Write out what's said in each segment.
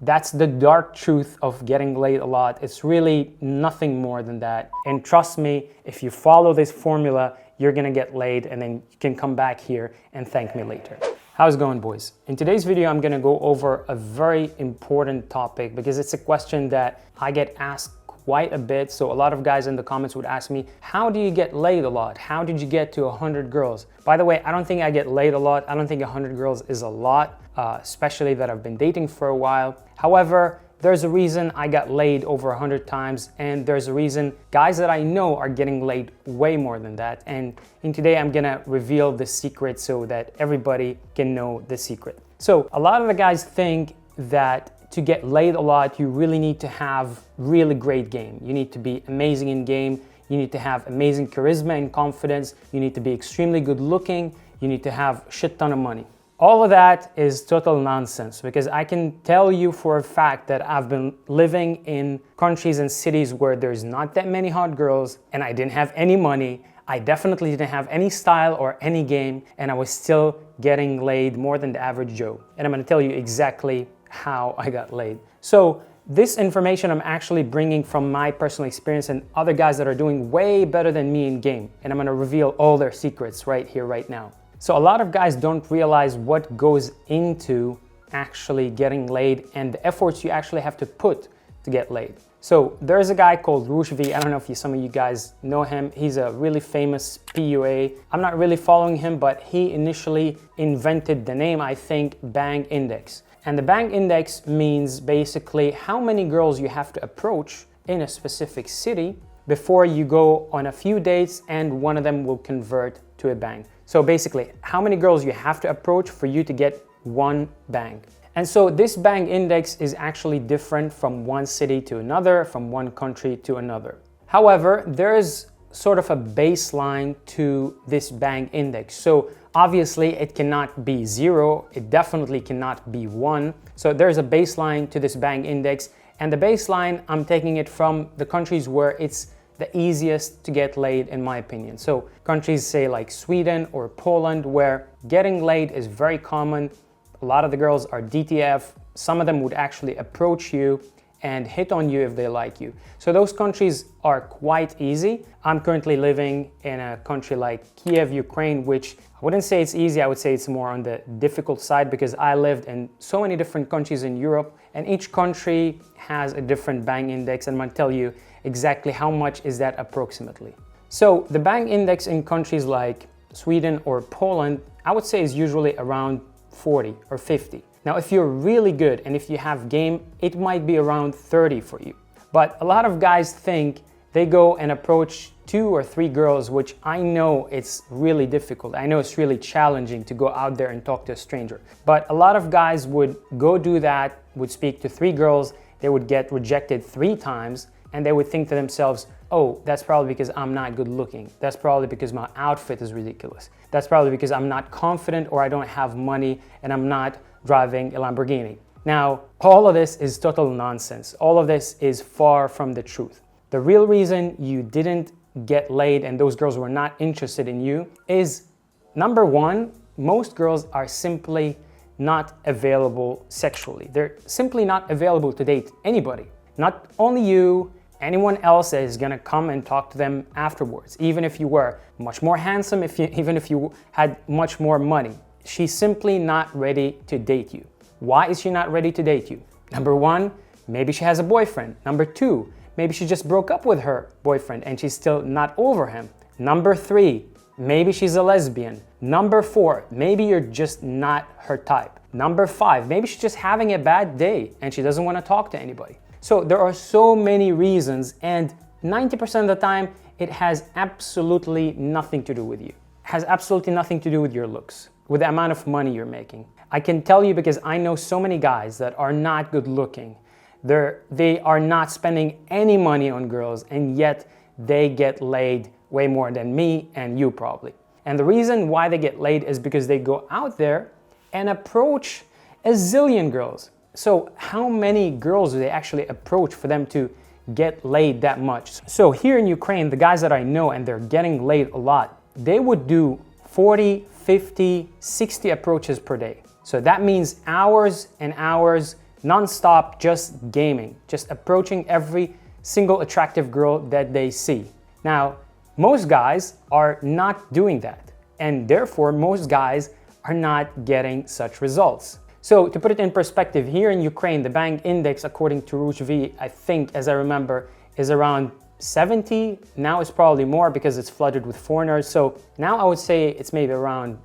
That's the dark truth of getting laid a lot. It's really nothing more than that. And trust me, if you follow this formula, you're gonna get laid and then you can come back here and thank me later. How's it going, boys? In today's video, I'm gonna go over a very important topic because it's a question that I get asked quite a bit. So a lot of guys in the comments would ask me, how do you get laid a lot? How did you get to 100 girls? By the way, I don't think I get laid a lot. I don't think 100 girls is a lot, especially that I've been dating for a while. However, there's a reason I got laid over 100 times, and there's a reason guys that I know are getting laid way more than that. And in today, I'm gonna reveal the secret so that everybody can know the secret. So a lot of the guys think that to get laid a lot, you really need to have really great game. You need to be amazing in game. You need to have amazing charisma and confidence. You need to be extremely good looking. You need to have a shit ton of money. All of that is total nonsense because I can tell you for a fact that I've been living in countries and cities where there's not that many hot girls and I didn't have any money. I definitely didn't have any style or any game, and I was still getting laid more than the average Joe. And I'm gonna tell you exactly how I got laid. So this information I'm actually bringing from my personal experience and other guys that are doing way better than me in game. And I'm gonna reveal all their secrets right here, right now. So a lot of guys don't realize what goes into actually getting laid and the efforts you actually have to put to get laid. So there's a guy called Rouge V. I don't know if some of you guys know him. He's a really famous PUA. I'm not really following him, but he initially invented the name, I think, Bang Index. And the Bang Index means basically how many girls you have to approach in a specific city before you go on a few dates and one of them will convert to a bang. So basically, how many girls you have to approach for you to get one bang. And so this Bang Index is actually different from one city to another, from one country to another. However, there is sort of a baseline to this Bang Index. So obviously it cannot be 0, it definitely cannot be 1. So there's a baseline to this Bang Index, and the baseline, I'm taking it from the countries where it's the easiest to get laid, in my opinion. So countries say like Sweden or Poland, where getting laid is very common. A lot of the girls are DTF. Some of them would actually approach you and hit on you if they like you. So those countries are quite easy. I'm currently living in a country like Kiev, Ukraine, which I wouldn't say it's easy, I would say it's more on the difficult side because I lived in so many different countries in Europe and each country has a different Bang Index, and I'm gonna tell you exactly how much is that approximately. So the Bang Index in countries like Sweden or Poland, I would say is usually around 40 or 50. Now, if you're really good and if you have game, it might be around 30 for you. But a lot of guys think they go and approach 2 or 3 girls, which I know it's really difficult. I know it's really challenging to go out there and talk to a stranger. But a lot of guys would go do that, would speak to 3 girls, they would get rejected 3 times, and they would think to themselves, oh, that's probably because I'm not good looking. That's probably because my outfit is ridiculous. That's probably because I'm not confident or I don't have money and I'm not driving a Lamborghini. Now, all of this is total nonsense. All of this is far from the truth. The real reason you didn't get laid and those girls were not interested in you is, number one, most girls are simply not available sexually. They're simply not available to date anybody. Not only you, anyone else that is gonna come and talk to them afterwards. Even if you were much more handsome, even if you had much more money. She's simply not ready to date you. Why is she not ready to date you? Number one, maybe she has a boyfriend. Number two, maybe she just broke up with her boyfriend and she's still not over him. Number three, maybe she's a lesbian. Number four, maybe you're just not her type. Number five, maybe she's just having a bad day and she doesn't want to talk to anybody. So there are so many reasons, and 90% of the time, it has absolutely nothing to do with you. It has absolutely nothing to do with your looks, with the amount of money you're making. I can tell you because I know so many guys that are not good looking. They are not spending any money on girls, and yet they get laid way more than me and you probably. And the reason why they get laid is because they go out there and approach a zillion girls. So how many girls do they actually approach for them to get laid that much? So here in Ukraine, the guys that I know, and they're getting laid a lot, they would do 40, 50, 60 approaches per day. So that means hours and hours, non-stop just gaming, just approaching every single attractive girl that they see. Now, most guys are not doing that, and therefore most guys are not getting such results. So to put it in perspective, here in Ukraine, the bang index, according to Rouge-V, I think, as I remember, is around 70. Now it's probably more because it's flooded with foreigners. So now I would say it's maybe around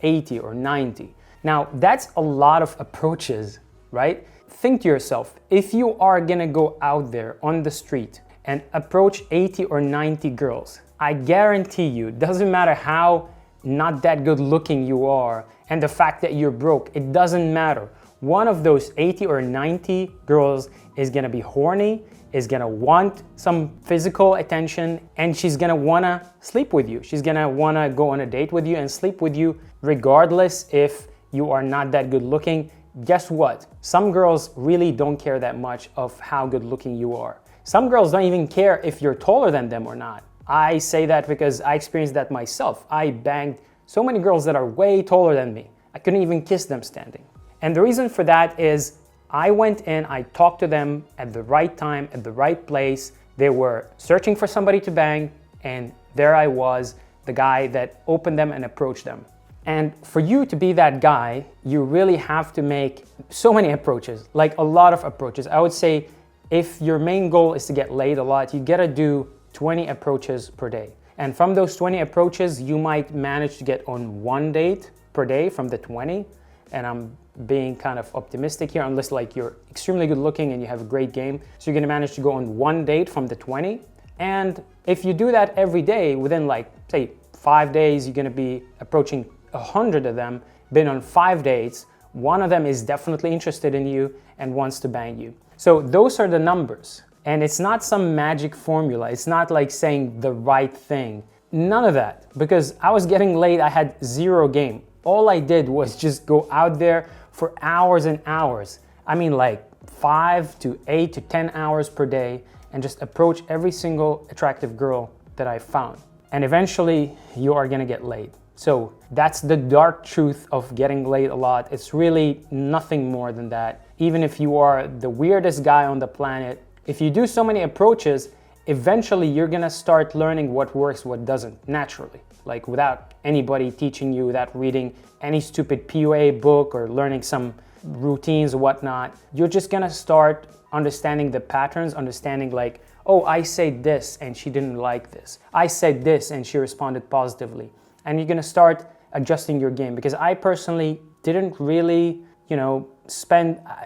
80 or 90. Now that's a lot of approaches, right? Think to yourself, if you are gonna go out there on the street and approach 80 or 90 girls, I guarantee you, doesn't matter how not that good looking you are and the fact that you're broke, it doesn't matter. One of those 80 or 90 girls is gonna be horny, is gonna want some physical attention, and she's gonna wanna sleep with you. She's gonna wanna go on a date with you and sleep with you regardless if you are not that good looking. Guess what? Some girls really don't care that much of how good looking you are. Some girls don't even care if you're taller than them or not. I say that because I experienced that myself. I banged so many girls that are way taller than me. I couldn't even kiss them standing. And the reason for that is I went in, I talked to them at the right time, at the right place. They were searching for somebody to bang, and there I was, the guy that opened them and approached them. And for you to be that guy, you really have to make so many approaches, like a lot of approaches. I would say if your main goal is to get laid a lot, you gotta do 20 approaches per day. And from those 20 approaches, you might manage to get on one date per day from the 20. And I'm being kind of optimistic here, unless like you're extremely good looking and you have a great game. So you're gonna manage to go on one date from the 20. And if you do that every day, within like, say, 5 days, you're gonna be approaching 100 of them. Been on 5 dates, one of them is definitely interested in you and wants to bang you. So those are the numbers. And it's not some magic formula. It's not like saying the right thing. None of that. Because I was getting laid, I had zero game. All I did was just go out there for hours and hours. I mean like 5 to 8 to 10 hours per day and just approach every single attractive girl that I found. And eventually you are gonna get laid. So that's the dark truth of getting laid a lot. It's really nothing more than that. Even if you are the weirdest guy on the planet, if you do so many approaches, eventually you're gonna start learning what works, what doesn't, naturally. Like without anybody teaching you, without reading any stupid PUA book or learning some routines or whatnot. You're just gonna start understanding the patterns, understanding like, oh, I said this and she didn't like this. I said this and she responded positively. And you're gonna start adjusting your game. Because I personally didn't really, no,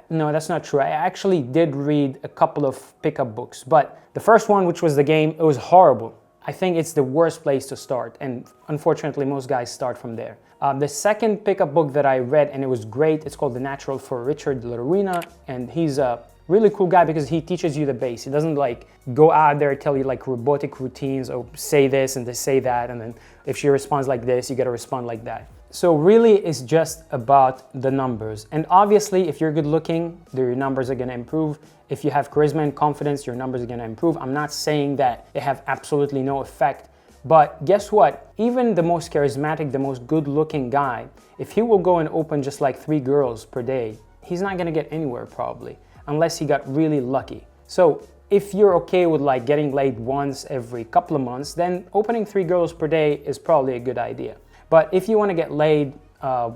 that's not true. I actually did read a couple of pickup books, but the first one, which was the game, it was horrible. I think it's the worst place to start, and unfortunately most guys start from there. The second pickup book that I read, and it was great, it's called The Natural for Richard Lorena, and he's a really cool guy because he teaches you the base. He doesn't like go out there and tell you like robotic routines, or say this and say that, and then if she responds like this, you gotta respond like that. So really it's just about the numbers. And obviously if you're good looking, your numbers are gonna improve. If you have charisma and confidence, your numbers are gonna improve. I'm not saying that they have absolutely no effect, but guess what? Even the most charismatic, the most good looking guy, if he will go and open just like 3 girls per day, he's not gonna get anywhere probably, unless he got really lucky. So if you're okay with like getting laid once every couple of months, then opening 3 girls per day is probably a good idea. But if you want to get laid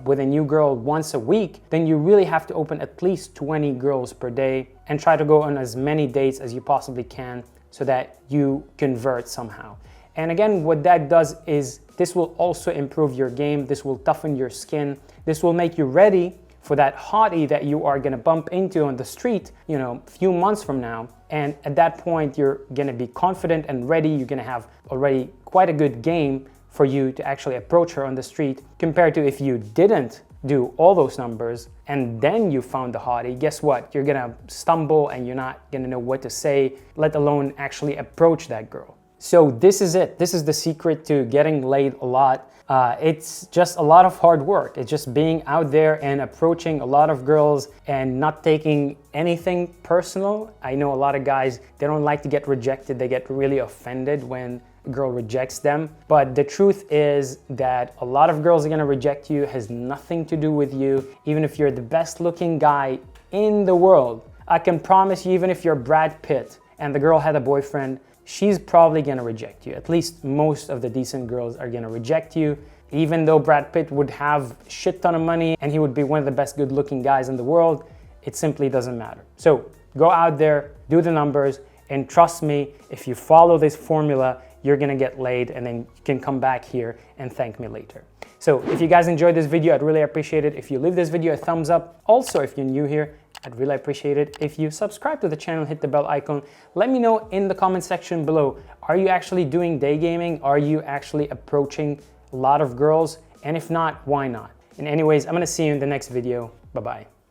with a new girl once a week, then you really have to open at least 20 girls per day and try to go on as many dates as you possibly can so that you convert somehow. And again, what that does is this will also improve your game. This will toughen your skin. This will make you ready for that hottie that you are gonna bump into on the street, a few months from now. And at that point, you're gonna be confident and ready. You're gonna have already quite a good game for you to actually approach her on the street, compared to if you didn't do all those numbers and then you found the hottie. Guess what? You're gonna stumble and you're not gonna know what to say, let alone actually approach that girl. So this is it. This is the secret to getting laid a lot. It's just a lot of hard work. It's just being out there and approaching a lot of girls and not taking anything personal. I know a lot of guys, they don't like to get rejected. They get really offended when a girl rejects them. But the truth is that a lot of girls are gonna reject you. It has nothing to do with you. Even if you're the best looking guy in the world, I can promise you, even if you're Brad Pitt and the girl had a boyfriend, she's probably gonna reject you. At least most of the decent girls are gonna reject you. Even though Brad Pitt would have a shit ton of money and he would be one of the best good looking guys in the world, it simply doesn't matter. So go out there, do the numbers, and trust me, if you follow this formula, you're gonna get laid, and then you can come back here and thank me later. So if you guys enjoyed this video, I'd really appreciate it if you leave this video a thumbs up. Also, if you're new here, I'd really appreciate it if you subscribe to the channel, hit the bell icon. Let me know in the comment section below, are you actually doing day gaming? Are you actually approaching a lot of girls? And if not, why not? And anyways, I'm gonna see you in the next video. Bye-bye.